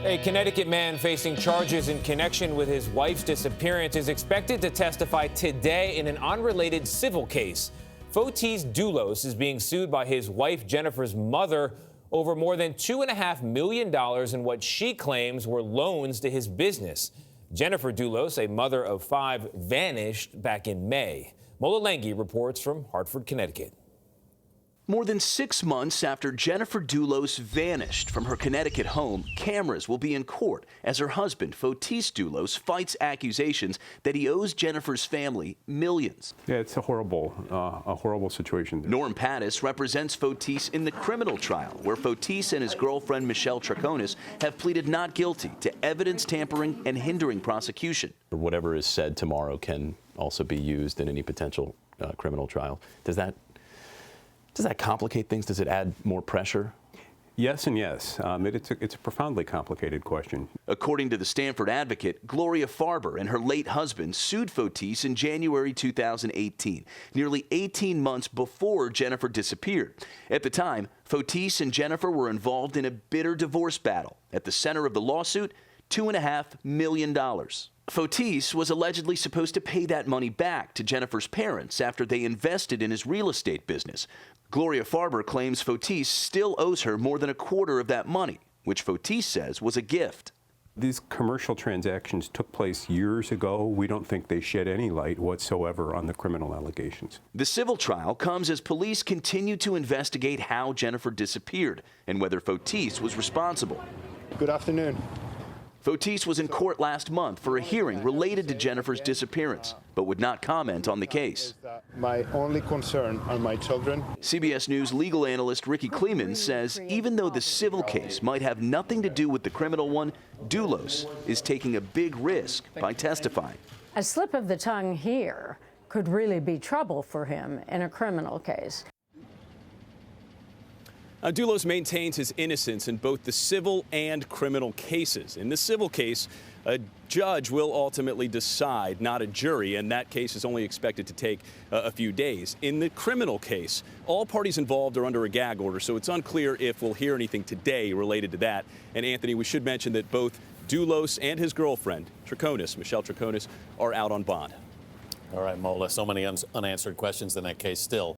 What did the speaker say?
A Connecticut man facing charges in connection with his wife's disappearance is expected to testify today in an unrelated civil case. Fotis Dulos is being sued by his wife Jennifer's mother over more than $2.5 million in what she claims were loans to his business. Jennifer Dulos, a mother of 5, vanished back in May. Mola Lenghi reports from Hartford, Connecticut. More than 6 months after Jennifer Dulos vanished from her Connecticut home, cameras will be in court as her husband, Fotis Dulos, fights accusations that he owes Jennifer's family millions. Yeah, it's a horrible situation. Norm Pattis represents Fotis in the criminal trial, where Fotis and his girlfriend, Michelle Troconis, have pleaded not guilty to evidence tampering and hindering prosecution. Whatever is said tomorrow can also be used in any potential criminal trial. Does that complicate things? Does it add more pressure? Yes and yes. It's a profoundly complicated question. According to the Stanford Advocate, Gloria Farber and her late husband sued Fotis in January 2018, nearly 18 months before Jennifer disappeared. At the time, Fotis and Jennifer were involved in a bitter divorce battle. At the center of the lawsuit, $2.5 million. Fotis was allegedly supposed to pay that money back to Jennifer's parents after they invested in his real estate business. Gloria Farber claims Fotis still owes her more than a quarter of that money, which Fotis says was a gift. These commercial transactions took place years ago. We don't think they shed any light whatsoever on the criminal allegations. The civil trial comes as police continue to investigate how Jennifer disappeared and whether Fotis was responsible. Good afternoon. Fotis was in court last month for a hearing related to Jennifer's disappearance, but would not comment on the case. My only concern are my children. CBS News legal analyst Ricky Kleeman says even though the civil case might have nothing to do with the criminal one, Dulos is taking a big risk by testifying. A slip of the tongue here could really be trouble for him in a criminal case. Dulos maintains his innocence in both the civil and criminal cases. In the civil case, a judge will ultimately decide, not a jury, and that case is only expected to take a few days. In the criminal case, all parties involved are under a gag order, so it's unclear if we'll hear anything today related to that. And Anthony, we should mention that both Dulos and his girlfriend, Michelle Troconis, are out on bond. All right, Mola, so many unanswered questions in that case still.